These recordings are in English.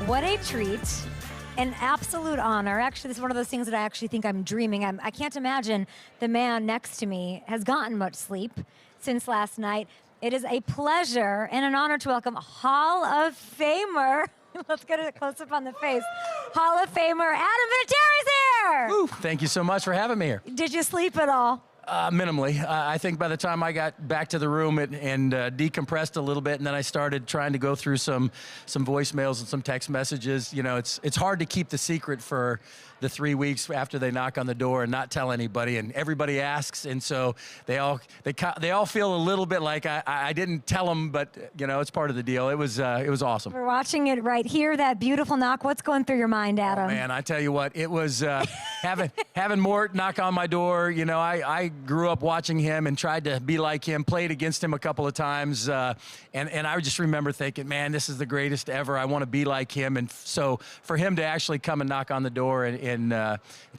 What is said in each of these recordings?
What a treat. An absolute honor. Actually, this is one of those things that I actually think I'm dreaming. I can't imagine the man next to me has gotten much sleep since last night. It is a pleasure and an honor to welcome Hall of Famer. Let's get a close-up on the face. Hall of Famer Adam Vinatieri's here! Woo, thank you so much for having me here. Did you sleep at all? Minimally. I think by the time I got back to the room and decompressed a little bit, and then I started trying to go through some voicemails and some text messages. You know, it's hard to keep the secret for the 3 weeks after they knock on the door and not tell anybody, and everybody asks, and so they all feel a little bit like I didn't tell them, but you know, it's part of the deal. It was awesome. We're watching it right here. That beautiful knock. What's going through your mind, Adam? Oh, man, I tell you what, it was having Mort knock on my door. You know, I grew up watching him and tried to be like him, played against him a couple of times, and I just remember thinking, man, this is the greatest ever. I want to be like him. And so for him to actually come and knock on the door and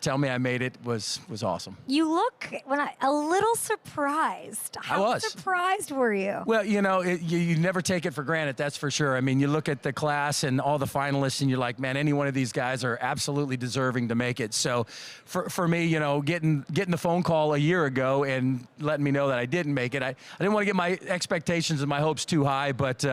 tell me I made it was awesome. You look a little surprised. How surprised were you? Well, you know, you never take it for granted, that's for sure. I mean, you look at the class and all the finalists and you're like, man, any one of these guys are absolutely deserving to make it. So for me, you know, getting the phone call a year ago and letting me know that I didn't make it, I didn't want to get my expectations and my hopes too high, but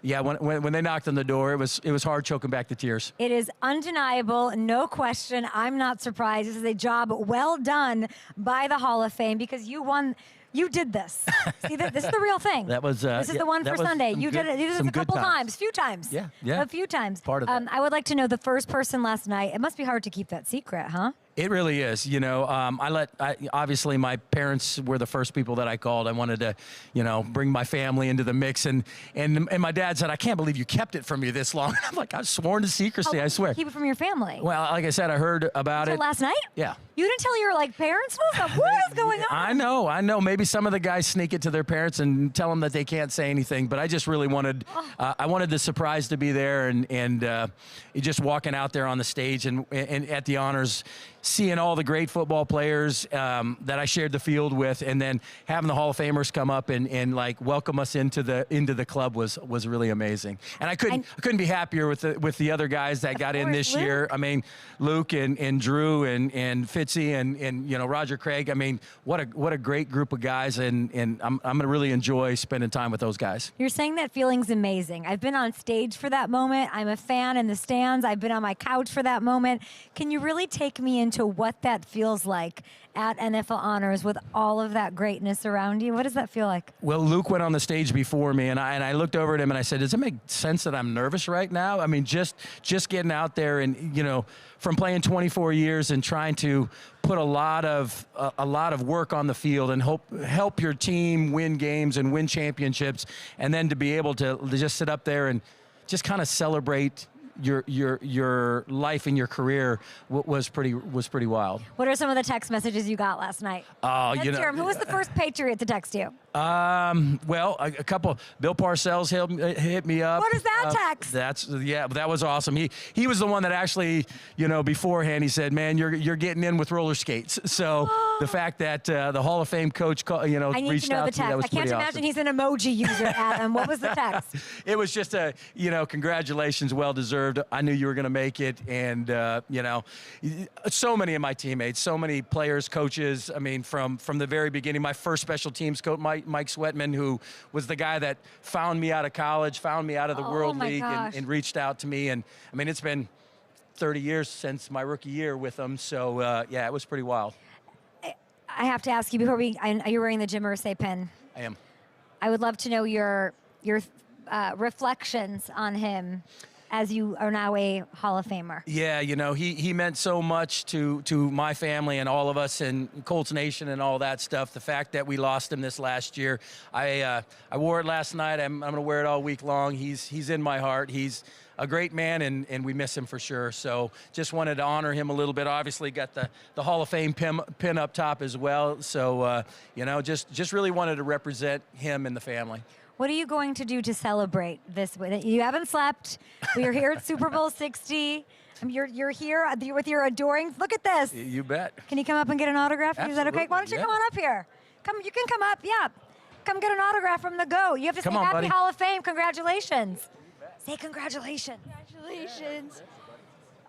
yeah, when they knocked on the door, it was hard choking back the tears. It is undeniable, no question. I'm not surprised. This is a job well done by the Hall of Fame because you won. You did this. See, this is the real thing. That was. This is the one for Sunday. You did it. You did it a couple times, few times. Yeah. A few times. Part of that. I would like to know the first person last night. It must be hard to keep that secret, huh? It really is. You know, obviously my parents were the first people that I called. I wanted to, you know, bring my family into the mix, and my dad said, "I can't believe you kept it from me this long." I'm like, I was sworn to secrecy. I swear. Keep it from your family. Well, like I said, I heard about it last night. Yeah. You didn't tell your parents? What is going on? I know. Maybe some of the guys sneak it to their parents and tell them that they can't say anything. But I just really wanted, I wanted the surprise to be there, and just walking out there on the stage and at the honors, seeing all the great football players that I shared the field with, and then having the Hall of Famers come up and like welcome us into the club was really amazing. And I couldn't be happier with the other guys that got in this year. I mean, Luke and Drew and Fitzy and you know, Roger Craig. I mean, what a great group of guys, and I'm gonna really enjoy spending time with those guys. You're saying that feeling's amazing. I've been on stage for that moment. I'm a fan in the stands. I've been on my couch for that moment. Can you really take me into what that feels like at NFL Honors with all of that greatness around you? What does that feel like? Well, Luke went on the stage before me, and I looked over at him and I said, "Does it make sense that I'm nervous right now?" I mean, just getting out there and, you know, from playing 24 years and trying to put a lot of work on the field and help your team win games and win championships, and then to be able to just sit up there and just kind of celebrate your life and your career was pretty wild. What are some of the text messages you got last night? Oh, you know, who was the first Patriot to text you? Well, a couple. Bill Parcells hit me up. What is that text? That was awesome. He was the one that actually, you know, beforehand he said, "Man, you're getting in with roller skates." So the fact that the Hall of Fame coach, you know, reached out to me, that was pretty awesome. I can't imagine he's an emoji user, Adam. What was the text? It was just you know, congratulations, well deserved. I knew you were going to make it, and you know, so many of my teammates, so many players, coaches. I mean, from the very beginning, my first special teams coach, Mike Sweatman, who was the guy that found me out of college, found me out of the World League, and reached out to me. And I mean, it's been 30 years since my rookie year with them, so yeah, it was pretty wild. I have to ask you before are you wearing the Jim Irsay pin? I am. I would love to know your reflections on him as you are now a Hall of Famer. Yeah, you know, he meant so much to my family and all of us and Colts Nation and all that stuff. The fact that we lost him this last year, I wore it last night. I'm going to wear it all week long. He's in my heart. He's a great man, and we miss him for sure. So just wanted to honor him a little bit. Obviously got the Hall of Fame pin up top as well. So, you know, just really wanted to represent him and the family. What are you going to do to celebrate this? You haven't slept. We are here at Super Bowl 60. You're here with your adoring. Look at this. You bet. Can you come up and get an autograph? Absolutely. Is that okay? Why don't you come on up here? You can come up. Yeah. Come get an autograph from the GOAT. You have to say Happy Hall of Fame. Congratulations. Say congratulations. Congratulations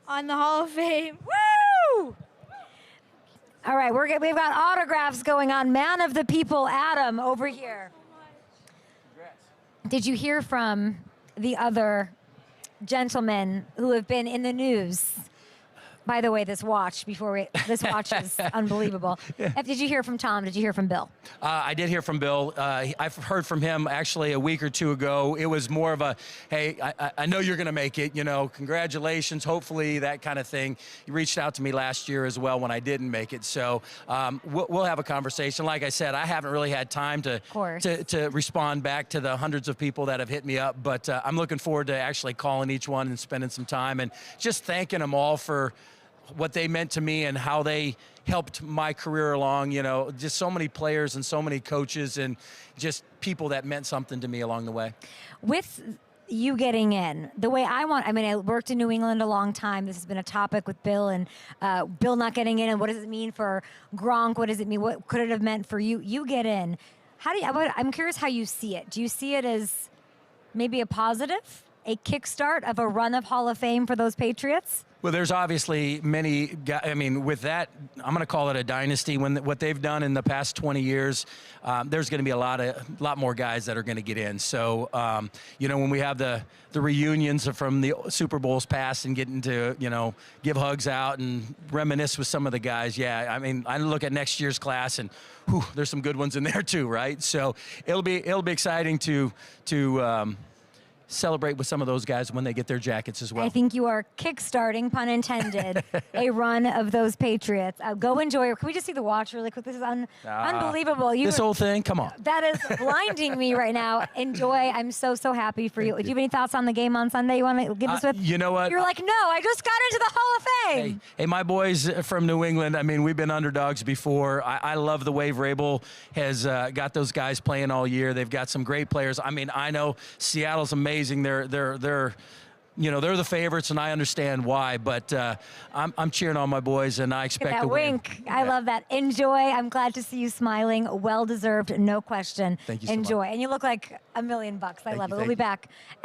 on the Hall of Fame. Woo! All right, we've got autographs going on. Man of the people, Adam, over here. Did you hear from the other gentlemen who have been in the news? By the way, this watch is unbelievable. Yeah. Did you hear from Tom? Did you hear from Bill? I did hear from Bill. I've heard from him actually a week or two ago. It was more of a, hey, I know you're going to make it, congratulations, hopefully, that kind of thing. He reached out to me last year as well when I didn't make it. So we'll have a conversation. Like I said, I haven't really had time to respond back to the hundreds of people that have hit me up, but I'm looking forward to actually calling each one and spending some time and just thanking them all for what they meant to me and how they helped my career along, just so many players and so many coaches and just people that meant something to me along the way. With you getting in, the way I worked in New England a long time. This has been a topic with Bill and Bill not getting in, and what does it mean for Gronk? What does it mean? What could it have meant for you? You get in. I'm curious how you see it. Do you see it as maybe a positive, a kickstart of a run of Hall of Fame for those Patriots? Well, there's obviously many guys. I mean, with that, I'm going to call it a dynasty. What they've done in the past 20 years, there's going to be a lot more guys that are going to get in. So, when we have the reunions from the Super Bowls past and getting to, give hugs out and reminisce with some of the guys. Yeah, I mean, I look at next year's class and there's some good ones in there too, right? So it'll be exciting to celebrate with some of those guys when they get their jackets as well. I think you are kickstarting, pun intended, a run of those Patriots. Go enjoy. Can we just see the watch really quick? This is unbelievable. This whole thing? Come on. That is blinding me right now. Enjoy. I'm so happy for you. Do you have any thoughts on the game on Sunday you want to give us with? You know what? You're like, no, I just got into the Hall of Fame. Hey, my boys from New England, I mean, we've been underdogs before. I love the way Vrabel has got those guys playing all year. They've got some great players. I mean, I know Seattle's amazing. They're the favorites, and I understand why. But I'm cheering on my boys, and I expect to win. Wink. I love that. Enjoy. I'm glad to see you smiling. Well deserved, no question. Thank you so Enjoy. much. And you look like $1 million. I love it. We'll be back after.